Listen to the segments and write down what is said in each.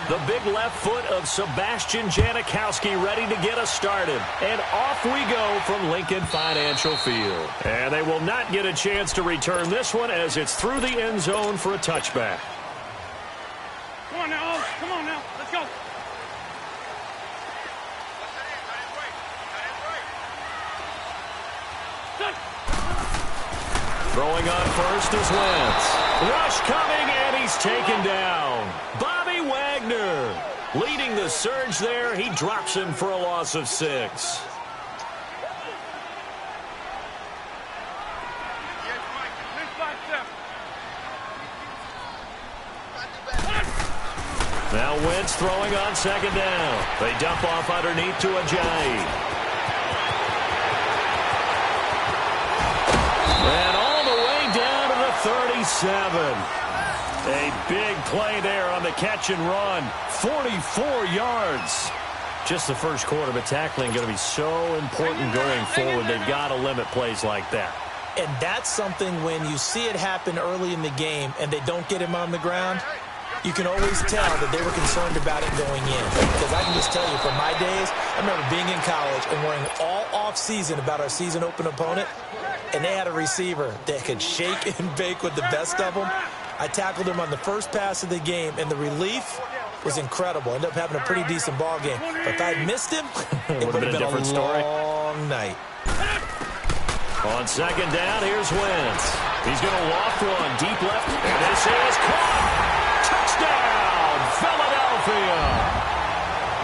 The big left foot of Sebastian Janikowski ready to get us started. And off we go from Lincoln Financial Field. And they will not get a chance to return this one as it's through the end zone for a touchback. Come on now. Come on now. Let's go. Throwing on first is Wentz. Rush coming, and he's taken down. Bobby Wagner leading the surge there. He drops him for a loss of 6. Now Wentz throwing on second down. They dump off underneath to Ajayi. And all the way down to the 37. A big play there on the catch and run. 44 yards. Just the first quarter, but tackling going to be so important going forward. They've got to limit plays like that. And that's something when you see it happen early in the game and they don't get him on the ground, you can always tell that they were concerned about it going in. Because I can just tell you, from my days, I remember being in college and worrying all off-season about our season open opponent, and they had a receiver that could shake and bake with the best of them. I tackled him on the first pass of the game, and the relief was incredible. Ended up having a pretty decent ball game. But if I had missed him, it would have been a different long night. On second down, here's Wentz. He's going to loft one deep left, and this is caught. Touchdown, Philadelphia.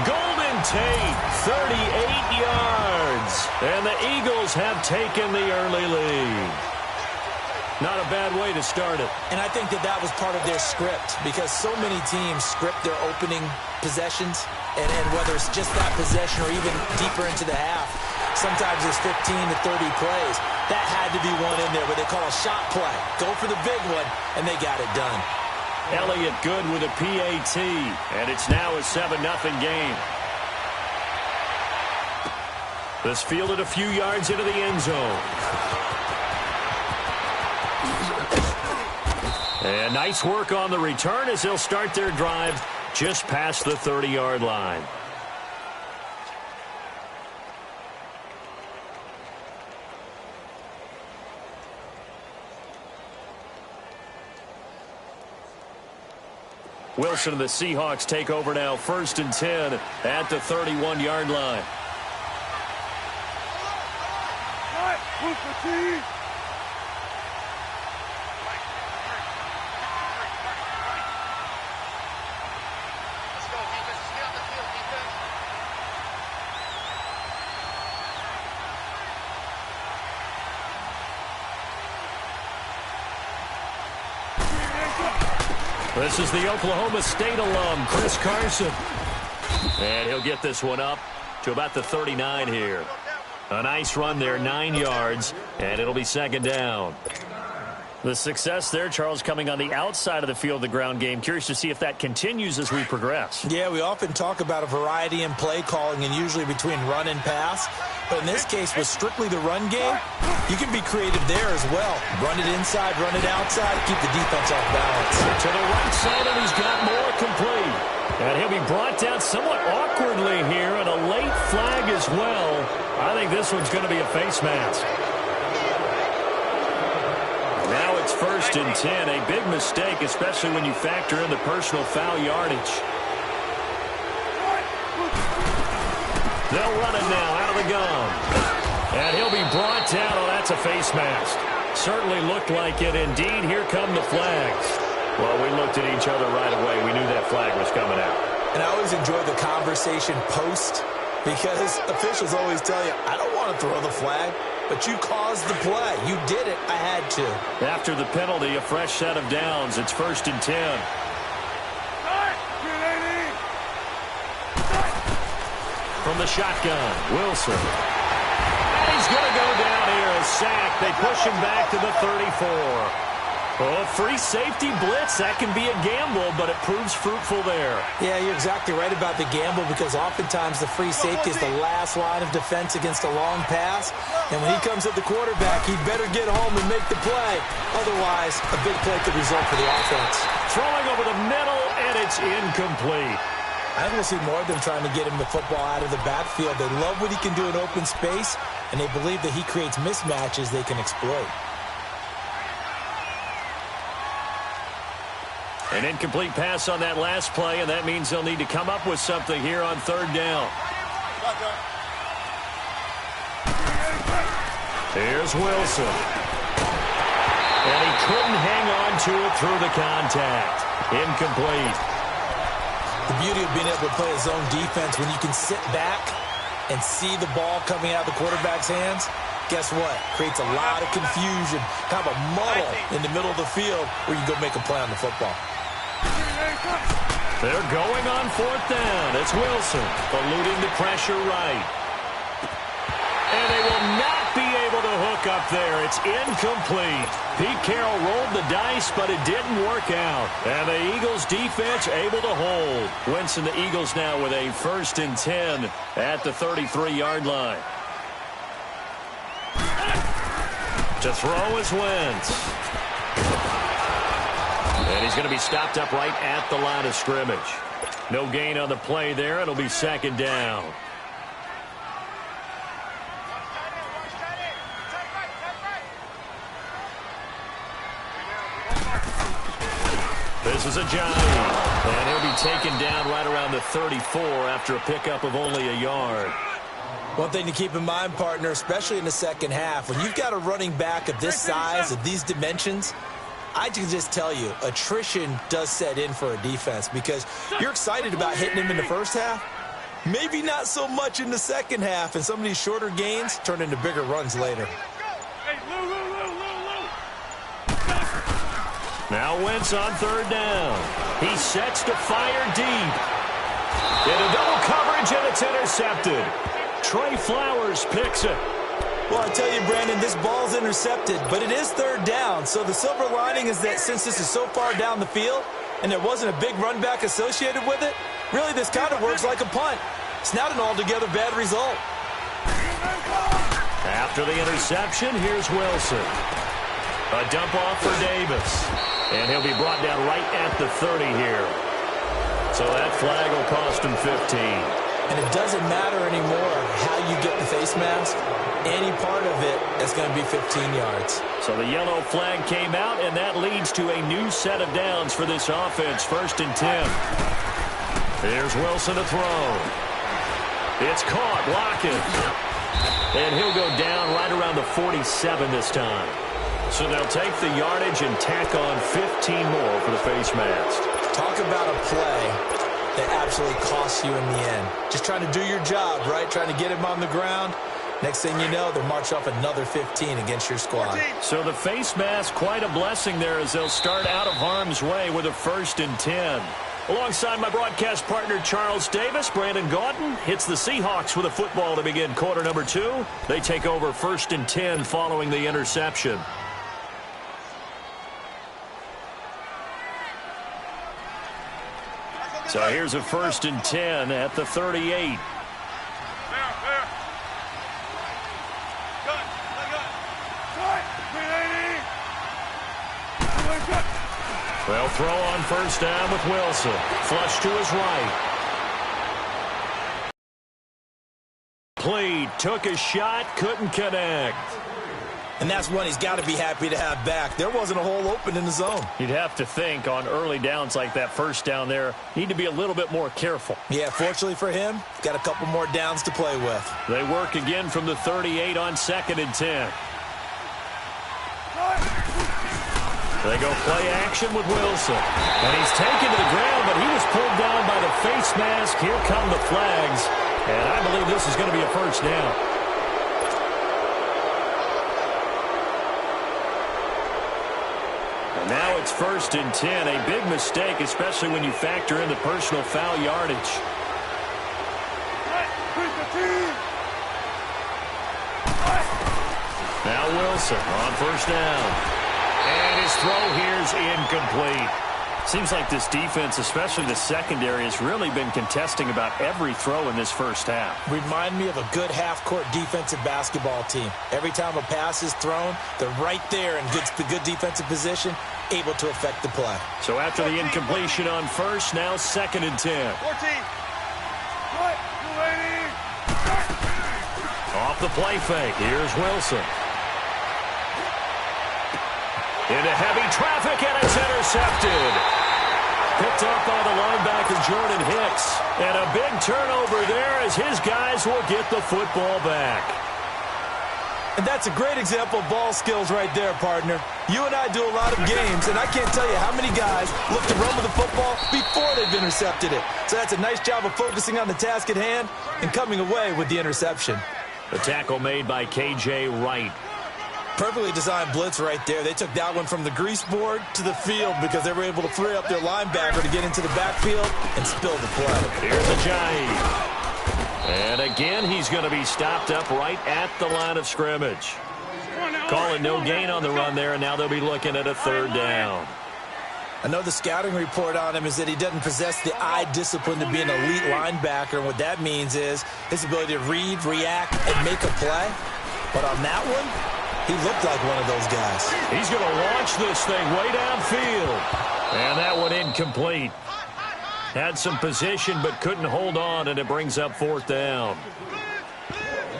Golden Tate, 38 yards. And the Eagles have taken the early lead. Not a bad way to start it. And I think that was part of their script, because so many teams script their opening possessions, and whether it's just that possession or even deeper into the half, sometimes it's 15 to 30 plays. That had to be one in there where they call a shot play. Go for the big one, and they got it done. Elliott good with a PAT, and it's now a 7-0 game. This fielded a few yards into the end zone. And nice work on the return as they'll start their drive just past the 30-yard line. Wilson and the Seahawks take over now, 1st and 10 at the 31-yard line. This is the Oklahoma State alum, Chris Carson. And he'll get this one up to about the 39 here. A nice run there, 9 yards, and it'll be second down. The success there, Charles, coming on the outside of the field, the ground game. Curious to see if that continues as we progress. Yeah, we often talk about a variety in play calling and usually between run and pass. But in this case, with strictly the run game, you can be creative there as well. Run it inside, run it outside, keep the defense off balance. To the right side, and he's got more complete. And he'll be brought down somewhat awkwardly here, and a late flag as well. I think this one's going to be a face mask. Now it's 1st and 10, a big mistake, especially when you factor in the personal foul yardage. They'll run it now out of the gun. And he'll be brought down. Oh, that's a face mask. Certainly looked like it. Indeed, here come the flags. Well, we looked at each other right away. We knew that flag was coming out. And I always enjoy the conversation post, because officials always tell you, I don't want to throw the flag, but you caused the play. You did it. I had to. After the penalty, a fresh set of downs. It's 1st and 10. From the shotgun, Wilson. And he's going to go down here, a sack. They push him back to the 34. Oh, free safety blitz, that can be a gamble, but it proves fruitful there. Yeah, you're exactly right about the gamble, because oftentimes the free safety is the last line of defense against a long pass. And when he comes at the quarterback, he better get home and make the play. Otherwise, a big play could result for the offense. Throwing over the middle, and it's it's incomplete. I think we'll see more of them trying to get him the football out of the backfield. They love what he can do in open space, and they believe that he creates mismatches they can exploit. An incomplete pass on that last play, and that means they'll need to come up with something here on third down. Here's Wilson. And he couldn't hang on to it through the contact. Incomplete. The beauty of being able to play a zone defense when you can sit back and see the ball coming out of the quarterback's hands, guess what? Creates a lot of confusion, kind of a muddle in the middle of the field where you go make a play on the football. They're going on fourth down. It's Wilson eluding the pressure right. And they will not be able to hook up there. It's incomplete. Pete Carroll rolled the dice, but it didn't work out. And the Eagles defense able to hold. Wentz and the Eagles now with a 1st and 10 at the 33-yard line. To throw is Wentz. And he's going to be stopped up right at the line of scrimmage. No gain on the play there. It'll be 2nd down. This is a Johnny, and he'll be taken down right around the 34 after a pickup of only a yard. One thing to keep in mind, partner, especially in the second half, when you've got a running back of this size, of these dimensions, I can just tell you, attrition does set in for a defense because you're excited about hitting him in the first half. Maybe not so much in the second half, and some of these shorter gains turn into bigger runs later. Now Wentz on third down. He sets to fire deep. Into double coverage, and it's intercepted. Trey Flowers picks it. Well, I tell you, Brandon, this ball's intercepted, but it is third down. So the silver lining is that since this is so far down the field and there wasn't a big run back associated with it, really this kind of works like a punt. It's not an altogether bad result. After the interception, here's Wilson. A dump off for Davis. And he'll be brought down right at the 30 here. So that flag will cost him 15. And it doesn't matter anymore how you get the face mask. Any part of it is going to be 15 yards. So the yellow flag came out, and that leads to a new set of downs for this offense. 1st and 10. Here's Wilson to throw. It's caught. Lockett. And he'll go down right around the 47 this time. So they'll take the yardage and tack on 15 more for the face mask. Talk about a play that absolutely costs you in the end. Just trying to do your job, right? Trying to get him on the ground. Next thing you know, they'll march off another 15 against your squad. So the face mask, quite a blessing there as they'll start out of harm's way with a 1st and 10. Alongside my broadcast partner, Charles Davis, Brandon Gaudin hits the Seahawks with a football to begin quarter number 2. They take over 1st and 10 following the interception. So here's a 1st and 10 at the 38. They'll throw on 1st down with Wilson. Flush to his right. Played, took a shot, couldn't connect. And that's one he's got to be happy to have back. There wasn't a hole open in the zone. You'd have to think on early downs like that 1st down there, need to be a little bit more careful. Yeah, fortunately for him, got a couple more downs to play with. They work again from the 38 on 2nd and 10. They go play action with Wilson. And he's taken to the ground, but he was pulled down by the face mask. Here come the flags. And I believe this is going to be a 1st down. And now it's 1st and 10. A big mistake, especially when you factor in the personal foul yardage. Now Wilson on 1st down. And his throw here's incomplete. Seems like this defense, especially the secondary, has really been contesting about every throw in this first half. Remind me of a good half-court defensive basketball team. Every time a pass is thrown, they're right there and gets the good defensive position, able to affect the play. So after the incompletion on first, now 2nd and 10. 14. Off the play fake, here's Wilson. Into heavy traffic, and it's intercepted. Picked up by the linebacker, Jordan Hicks. And a big turnover there as his guys will get the football back. And that's a great example of ball skills right there, partner. You and I do a lot of games, and I can't tell you how many guys look to run with the football before they've intercepted it. So that's a nice job of focusing on the task at hand and coming away with the interception. The tackle made by K.J. Wright. Perfectly designed blitz right there. They took that one from the grease board to the field because they were able to free up their linebacker to get into the backfield and spill the play. Here's Ajayi. And again, he's going to be stopped up right at the line of scrimmage. Calling no gain on the run there, and now they'll be looking at a 3rd down. I know the scouting report on him is that he doesn't possess the eye discipline to be an elite linebacker. And what that means is his ability to read, react, and make a play. But on that one, he looked like one of those guys. He's going to launch this thing way downfield. And that one incomplete. Had some position but couldn't hold on, and it brings up 4th down.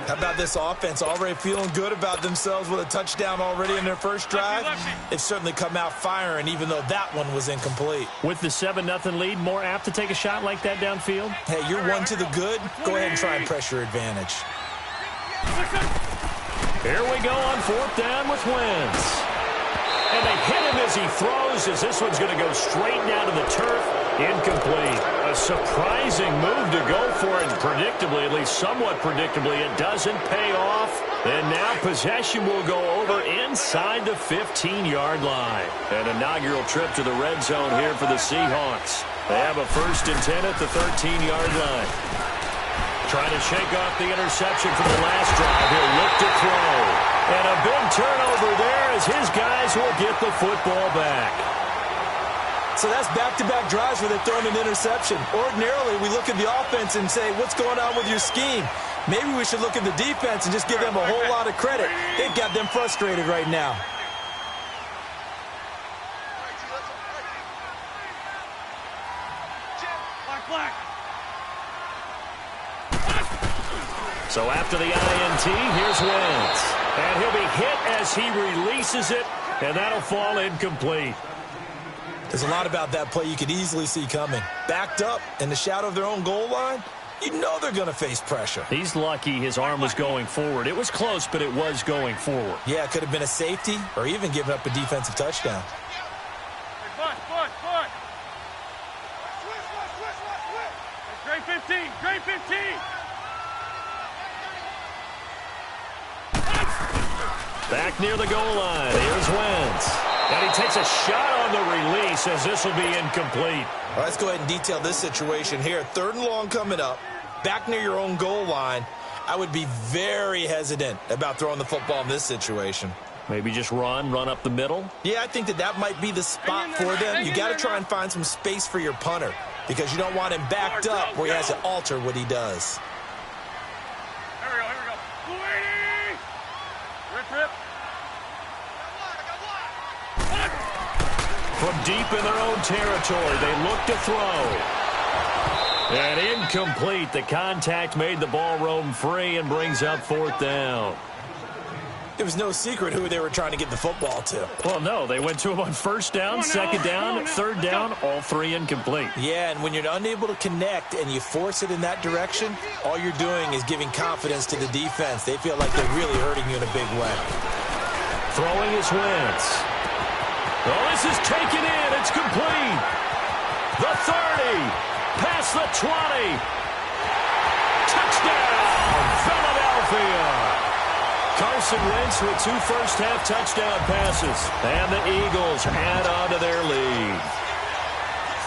How about this offense? Already feeling good about themselves with a touchdown already in their first drive. They've certainly come out firing, even though that one was incomplete. With the 7-0 lead, more apt to take a shot like that downfield? Hey, you're one to the good. Go ahead and try and press your advantage. Here we go on 4th down with Wentz. And they hit him as he throws, as this one's going to go straight down to the turf. Incomplete. A surprising move to go for it, predictably, at least somewhat predictably. It doesn't pay off. And now possession will go over inside the 15-yard line. An inaugural trip to the red zone here for the Seahawks. They have a 1st and 10 at the 13-yard line. Trying to shake off the interception from the last drive. He'll look to throw. And a big turnover there as his guys will get the football back. So that's back-to-back drives where they're throwing an interception. Ordinarily, we look at the offense and say, what's going on with your scheme? Maybe we should look at the defense and just give them a whole lot of credit. They've got them frustrated right now. Black. So after the INT, here's Wentz. And he'll be hit as he releases it, and that'll fall incomplete. There's a lot about that play you could easily see coming. Backed up in the shadow of their own goal line, you know they're going to face pressure. He's lucky his arm was going forward. It was close, but it was going forward. Yeah, it could have been a safety or even given up a defensive touchdown. Grade 15, grade 15. Back near the goal line, here's Wentz. And he takes a shot on the release as this will be incomplete. All right, let's go ahead and detail this situation here. 3rd and long coming up, back near your own goal line. I would be very hesitant about throwing the football in this situation. Maybe just run up the middle? Yeah, I think that might be the spot for them. You got to try and find some space for your punter because you don't want him backed up where he has to alter what he does. Here we go. 280. Rip. From deep in their own territory, they look to throw. And incomplete. The contact made the ball roam free and brings up 4th down. It was no secret who they were trying to get the football to. Well, no, they went to him on 1st down, 2nd down, 3rd down, all 3 incomplete. Yeah, and when you're unable to connect and you force it in that direction, all you're doing is giving confidence to the defense. They feel like they're really hurting you in a big way. Throwing his Wentz. Oh, this is taken in. It's complete. The 30. Past the 20. Touchdown, Philadelphia. Carson Wentz with 2 first-half touchdown passes. And the Eagles add on to their lead.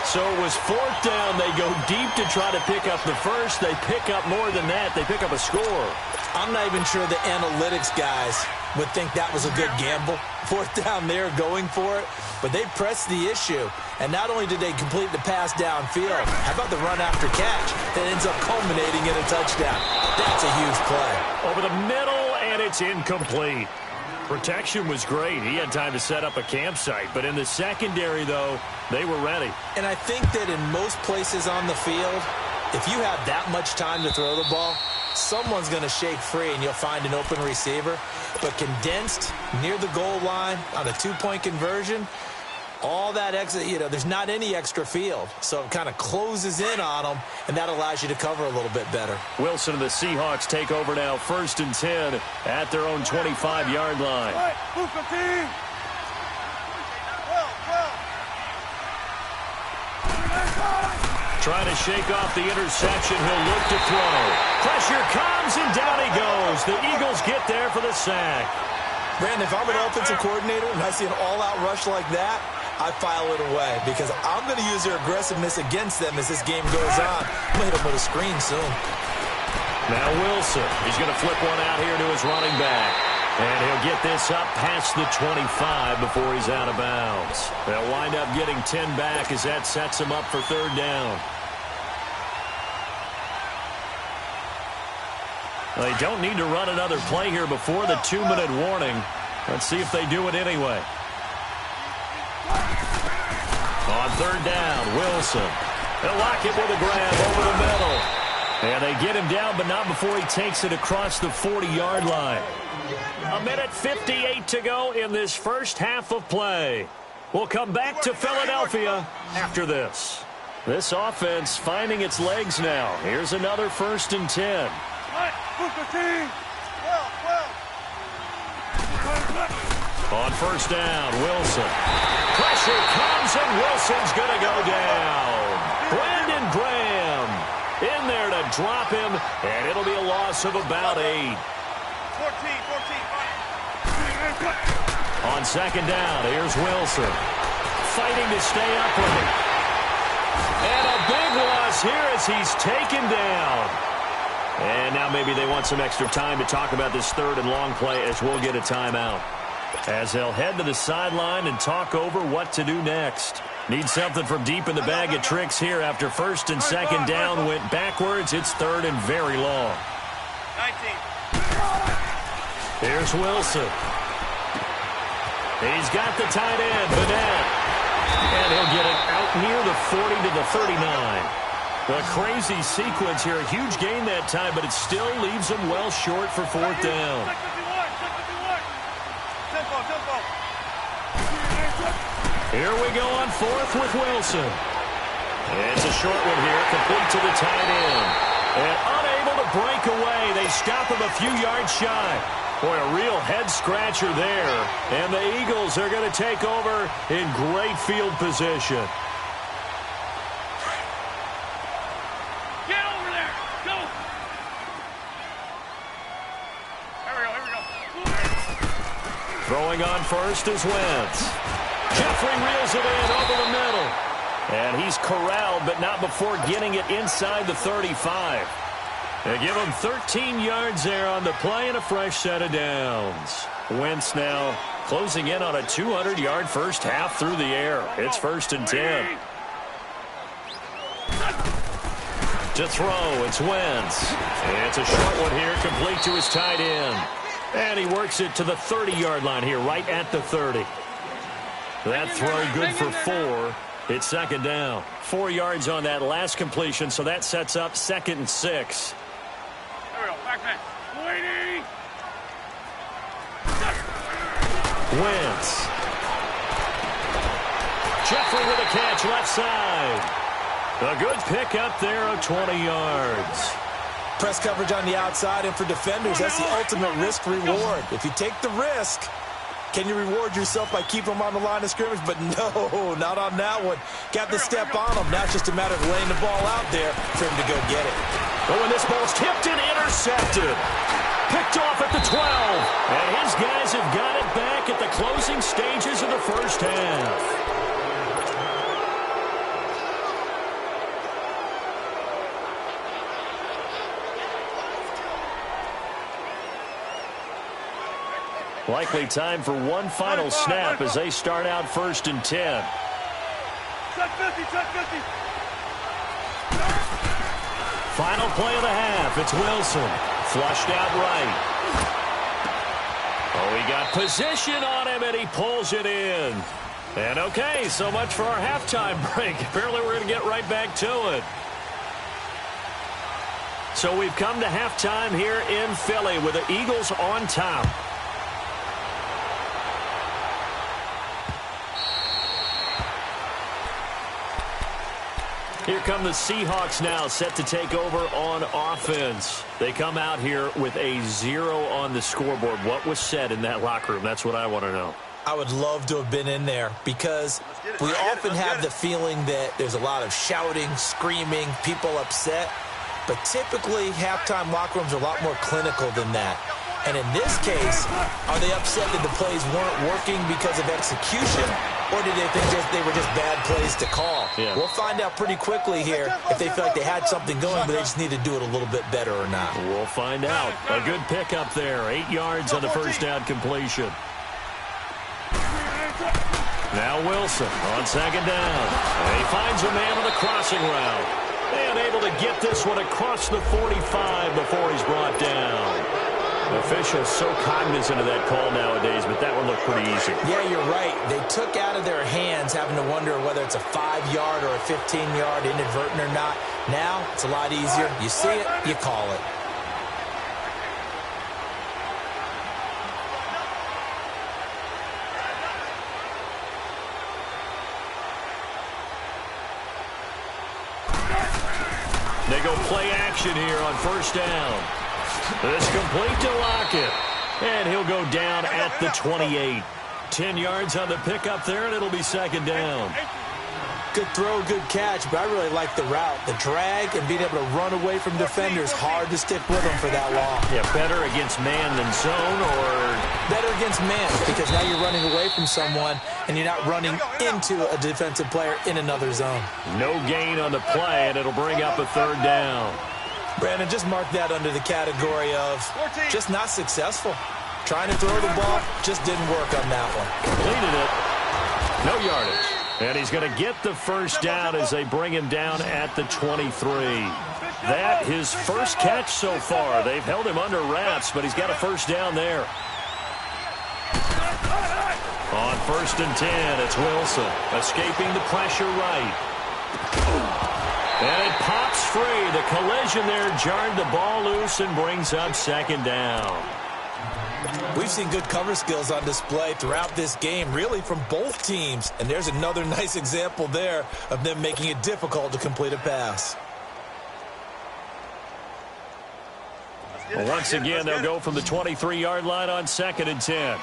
So it was 4th down. They go deep to try to pick up the first. They pick up more than that. They pick up a score. I'm not even sure the analytics guys would think that was a good gamble. Fourth down there, going for it. But they pressed the issue. And not only did they complete the pass downfield, how about the run after catch that ends up culminating in a touchdown? That's a huge play. Over the middle, and it's incomplete. Protection was great. He had time to set up a campsite. But in the secondary, though, they were ready. And I think that in most places on the field, if you have that much time to throw the ball, someone's going to shake free and you'll find an open receiver. But condensed near the goal line on a two-point conversion, all that extra, there's not any extra field. So it kind of closes in on them, and that allows you to cover a little bit better. Wilson and the Seahawks take over now, 1st and 10 at their own 25-yard line. Trying to shake off the interception. He'll look to throw. Pressure comes, and down he goes. The Eagles get there for the sack. Brandon, if I'm an offensive coordinator and I see an all-out rush like that, I file it away because I'm going to use their aggressiveness against them as this game goes on. I'm going to hit them with a screen soon. Now Wilson, he's going to flip one out here to his running back. And he'll get this up past the 25 before he's out of bounds. They'll wind up getting 10 back as that sets him up for 3rd down. They don't need to run another play here before the 2-minute warning. Let's see if they do it anyway. On 3rd down, Wilson. They'll lock it with a grab over the middle. And they get him down, but not before he takes it across the 40-yard line. 1:58 to go in this first half of play. We'll come back to Philadelphia after this. This offense finding its legs now. Here's another 1st and 10. On 1st down, Wilson. Pressure comes, and Wilson's going to go down. Brandon Graham in there to drop him, and it'll be a loss of about 8. 14. On 2nd down, here's Wilson. Fighting to stay upright. And a big loss here as he's taken down. And now maybe they want some extra time to talk about this 3rd and long play as we'll get a timeout. As they'll head to the sideline and talk over what to do next. Need something from deep in the bag of tricks here after 1st and 2nd down went backwards. It's 3rd and very long. 19. Here's Wilson. He's got the tight end, Bennett. And he'll get it out near the 40 to the 39. A crazy sequence here. A huge gain that time, but it still leaves them well short for 4th down. Here we go on 4th with Wilson. It's a short one here, complete to the tight end. And unable to break away. They stop him a few yards shy. Boy, a real head-scratcher there. And the Eagles are going to take over in great field position. Get over there. Go. Here we go. Throwing on 1st is Wentz. Jeffrey reels it in over the middle. And he's corralled, but not before getting it inside the 35. They give him 13 yards there on the play and a fresh set of downs. Wentz now closing in on a 200-yard first half through the air. It's 1st and 10. To throw, it's Wentz. It's a short one here, complete to his tight end. And he works it to the 30-yard line here, right at the 30. That throw good for 4. It's 2nd down. 4 yards on that last completion, so that sets up 2nd and 6. Waiting. Wentz. Jeffrey with a catch left side. A good pick up there of 20 yards. Press coverage on the outside, and for defenders, that's the ultimate risk-reward. If you take the risk, can you reward yourself by keeping them on the line of scrimmage? But no, not on that one. Got the step on them. Now it's just a matter of laying the ball out there for him to go get it. Oh, and this ball's tipped and intercepted. Picked off at the 12. And his guys have got it back at the closing stages of the first half. Likely time for one final snap as they start out 1st and 10. Check 50, check 50. Final play of the half. It's Wilson. Flushed out right. Oh, he got position on him, and he pulls it in. And okay, so much for our halftime break. Apparently we're going to get right back to it. So we've come to halftime here in Philly with the Eagles on top. Here come the Seahawks now, set to take over on offense. They come out here with a 0 on the scoreboard. What was said in that locker room? That's what I want to know. I would love to have been in there because we often have the feeling that there's a lot of shouting, screaming, people upset. But typically, halftime locker rooms are a lot more clinical than that. And in this case, are they upset that the plays weren't working because of execution, or did they think they were just bad plays to call? Yeah. We'll find out pretty quickly here if they feel like they had something going, but they just need to do it a little bit better or not. We'll find out. A good pickup there. 8 yards on the first down completion. Now Wilson on 2nd down. And he finds a man on the crossing route. And able to get this one across the 45 before he's brought down. Officials so cognizant of that call nowadays, but that one looked pretty easy. Yeah, you're right. They took out of their hands having to wonder whether it's a 5-yard or a 15-yard inadvertent or not. Now, it's a lot easier. You see it, you call it. They go play action here on 1st down. This complete to Lockett. And he'll go down at the 28. 10 yards on the pickup there, and it'll be 2nd down. Good throw, good catch, but I really like the route. The drag and being able to run away from defenders, hard to stick with them for that long. Yeah, better against man than zone, or better against man, because now you're running away from someone and you're not running into a defensive player in another zone. No gain on the play, and it'll bring up a 3rd down. Brandon, just mark that under the category of just not successful. Trying to throw the ball, just didn't work on that one. Completed it. No yardage. And he's going to get the 1st down as they bring him down at the 23. That his first catch so far. They've held him under wraps, but he's got a 1st down there. On 1st and 10, it's Wilson escaping the pressure right. And it pops free. The collision there jarred the ball loose and brings up 2nd down. We've seen good cover skills on display throughout this game, really from both teams. And there's another nice example there of them making it difficult to complete a pass. Well, once again, they'll go from the 23-yard line on 2nd and 10.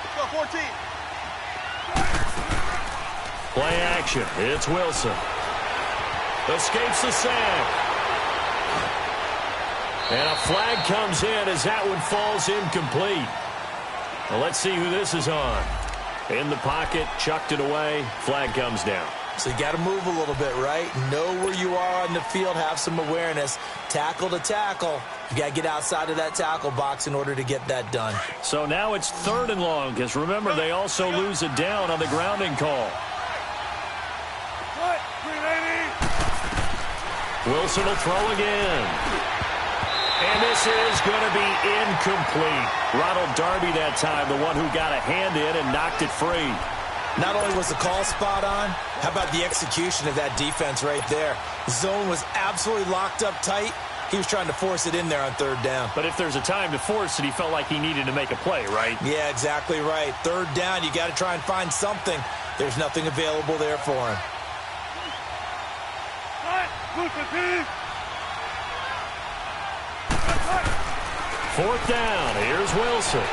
Let's go, 14. Play action. It's Wilson. Escapes the sack. And a flag comes in as that one falls incomplete. Well, let's see who this is on. In the pocket, chucked it away. Flag comes down. So you got to move a little bit, right? Know where you are on the field, have some awareness. Tackle to tackle. You got to get outside of that tackle box in order to get that done. So now it's 3rd and long, because remember, they also lose it down on the grounding call. Wilson will throw again. And this is going to be incomplete. Ronald Darby that time, the one who got a hand in and knocked it free. Not only was the call spot on, how about the execution of that defense right there? Zone was absolutely locked up tight. He was trying to force it in there on 3rd down. But if there's a time to force it, he felt like he needed to make a play, right? Yeah, exactly right. 3rd down, you got to try and find something. There's nothing available there for him. 4th down. Here's Wilson.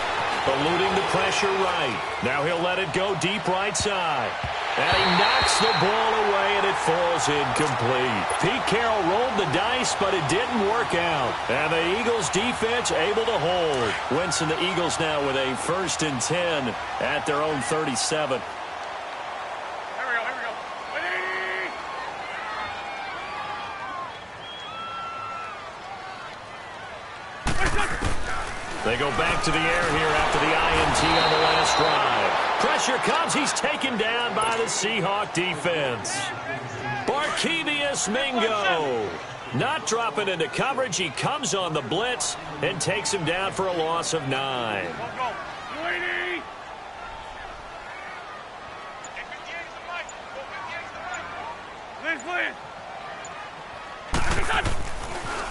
Eluding the pressure right. Now he'll let it go deep right side. And he knocks the ball away, and it falls incomplete. Pete Carroll rolled the dice, but it didn't work out. And the Eagles defense able to hold. Winston, the Eagles now with a 1st and 10 at their own 37. They go back to the air here after the INT on the last drive. Pressure comes. He's taken down by the Seahawk defense. Barkevious Mingo not dropping into coverage. He comes on the blitz and takes him down for a loss of 9.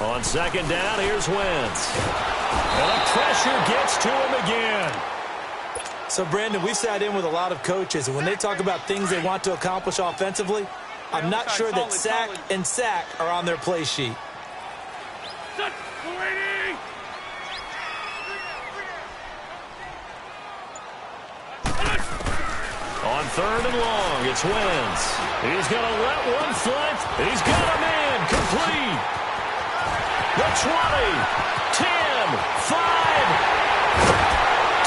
On second down, here's Wentz. And the pressure gets to him again. So, Brandon, we've sat in with a lot of coaches, and when they talk about things they want to accomplish offensively, I'm not sure that sack and sack are on their play sheet. On third and long, it's Wentz. He's going to let one fly. He's got him in. Complete. The 20, 10, 5.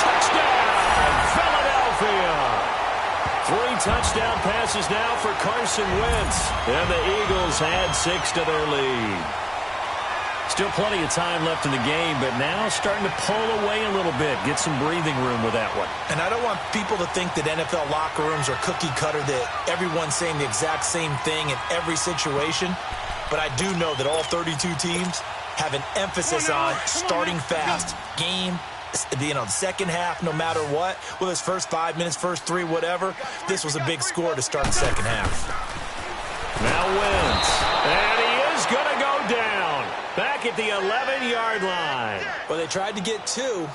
Touchdown, Philadelphia. 3 touchdown passes now for Carson Wentz. And the Eagles add 6 to their lead. Still plenty of time left in the game, but now starting to pull away a little bit. Get some breathing room with that one. And I don't want people to think that NFL locker rooms are cookie cutter, that everyone's saying the exact same thing in every situation. But I do know that all 32 teams have an emphasis on starting fast. Game, the second half, no matter what. Whether it's first 5 minutes, first 3, whatever. This was a big score to start the second half. Now Wentz. And he is going to go down. Back at the 11-yard line. Well, they tried to get 2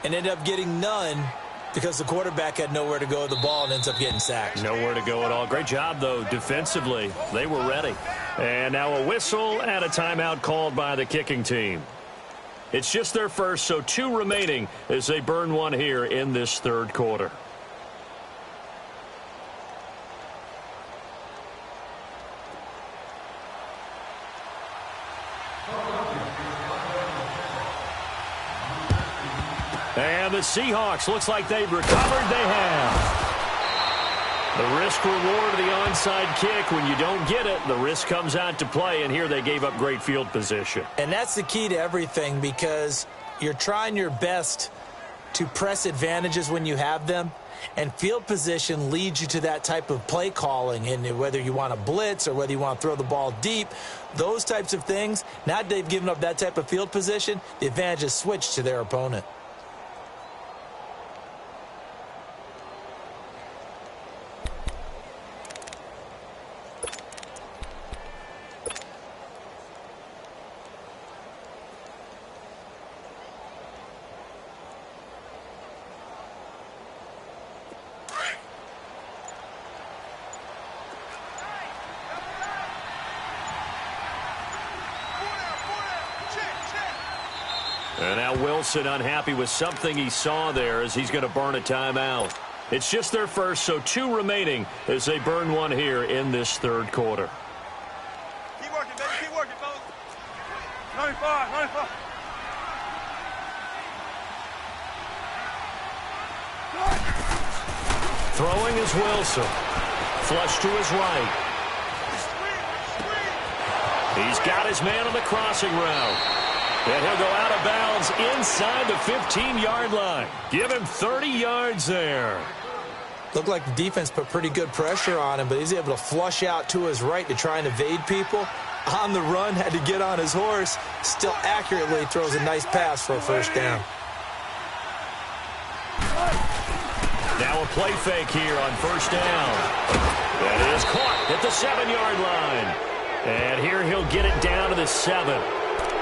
and ended up getting none because the quarterback had nowhere to go with the ball and ends up getting sacked. Nowhere to go at all. Great job, though, defensively. They were ready. And now a whistle and a timeout called by the kicking team. It's just their first, so 2 remaining as they burn one here in this third quarter. And the Seahawks, looks like they've recovered. They have. The risk reward of the onside kick. When you don't get it, the risk comes out to play, and here they gave up great field position. And that's the key to everything, because you're trying your best to press advantages when you have them, and field position leads you to that type of play calling. And whether you want to blitz or whether you want to throw the ball deep, those types of things, now they've given up that type of field position, the advantage is switched to their opponent. And now Wilson unhappy with something he saw there as he's going to burn a timeout. It's just their first, so 2 remaining as they burn one here in this third quarter. Keep working, baby. Keep working, fellas. 95, 95. Throwing is Wilson. Flush to his right. He's got his man on the crossing route. And he'll go out of bounds inside the 15-yard line. Give him 30 yards there. Looked like the defense put pretty good pressure on him, but he's able to flush out to his right to try and evade people. On the run, had to get on his horse. Still accurately throws a nice pass for a first down. Now a play fake here on first down. That is caught at the 7-yard line. And here he'll get it down to the 7.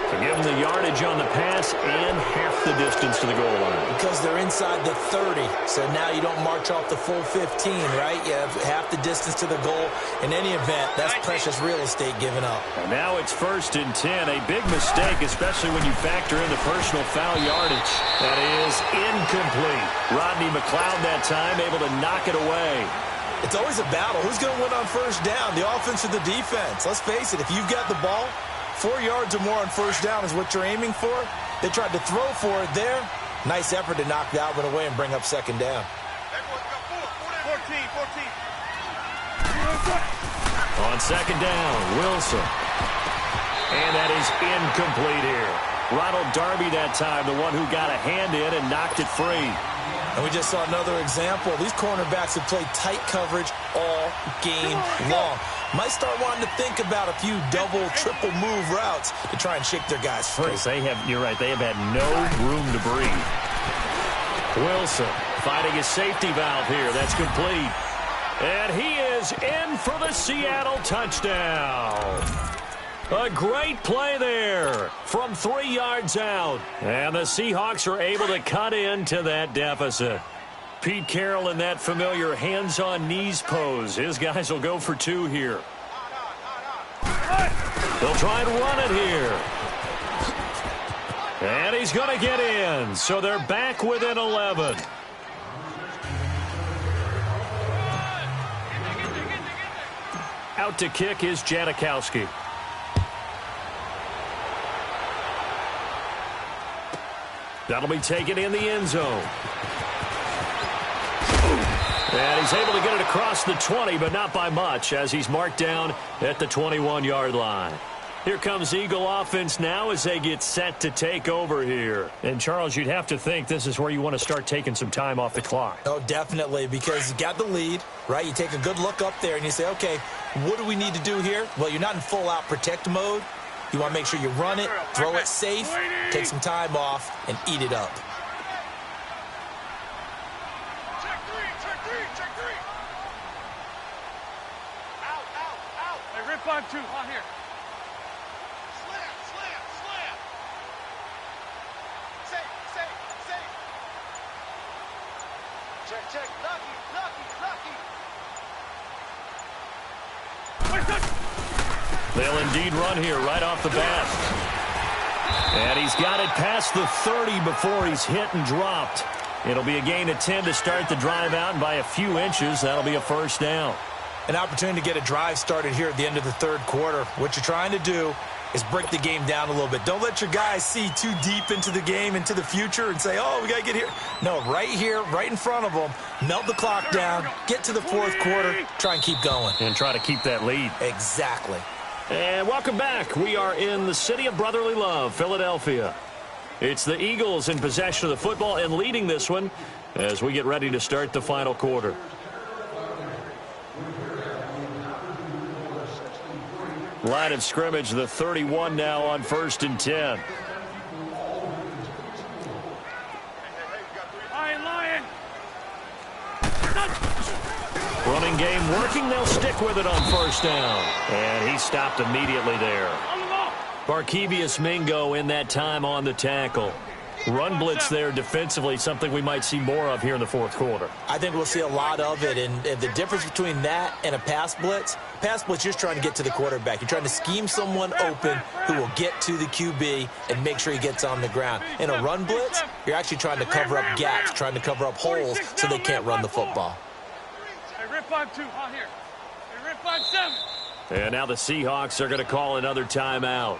To give them the yardage on the pass and half the distance to the goal line. Because they're inside the 30, so now you don't march off the full 15, right? You have half the distance to the goal. In any event, that's precious real estate given up. And now it's 1st and 10. A big mistake, especially when you factor in the personal foul yardage. That is incomplete. Rodney McLeod that time able to knock it away. It's always a battle. Who's going to win on first down, the offense or the defense? Let's face it, if you've got the ball, 4 yards or more on first down is what you're aiming for. They tried to throw for it there. Nice effort to knock that one away and bring up second down. 14. On second down, Wilson. And that is incomplete here. Ronald Darby that time, the one who got a hand in and knocked it free. And we just saw another example. These cornerbacks have played tight coverage all game long. Might start wanting to think about a few double, triple move routes to try and shake their guys free. You're right, they have had no room to breathe. Wilson finding his safety valve here. That's complete. And he is in for the Seattle touchdown. A great play there from 3 yards out. And the Seahawks are able to cut into that deficit. Pete Carroll in that familiar hands-on-knees pose. His guys will go for 2 here. They'll try and run it here. And he's going to get in. So they're back within 11. Out to kick is Janikowski. That'll be taken in the end zone. And he's able to get it across the 20, but not by much, as he's marked down at the 21-yard line. Here comes Eagle offense now as they get set to take over here. And, Charles, you'd have to think this is where you want to start taking some time off the clock. Oh, definitely, because you got the lead, right? You take a good look up there and you say, okay, what do we need to do here? Well, you're not in full-out protect mode. You want to make sure you run it, throw it safe, take some time off, and eat it up. Check three. Out. Hey, rip on 2, on here. Slam. Safe. Check. Lucky. They'll indeed run here right off the bat. And he's got it past the 30 before he's hit and dropped. It'll be a gain of 10 to start the drive out, and by a few inches, that'll be a first down. An opportunity to get a drive started here at the end of the third quarter. What you're trying to do is break the game down a little bit. Don't let your guys see too deep into the game, into the future, and say, oh, we got to get here. No, right here, right in front of them, melt the clock down, get to the fourth quarter, try and keep going. And try to keep that lead. Exactly. And welcome back. We are in the city of brotherly love, Philadelphia. It's the Eagles in possession of the football and leading this one as we get ready to start the final quarter. Line of scrimmage, the 31 now on 1st and 10. Lion. Running game working. They'll stick with it on 1st down. And he stopped immediately there. Barkevious Mingo in that time on the tackle. Run blitz there defensively, something we might see more of here in the fourth quarter. I think we'll see a lot of it, and the difference between that and a pass blitz, you're just trying to get to the quarterback. You're trying to scheme someone open who will get to the QB and make sure he gets on the ground. In a run blitz, you're actually trying to cover up gaps, trying to cover up holes so they can't run the football. Hey, rip on 2, on here. Hey, rip on 7. And now the Seahawks are going to call another timeout.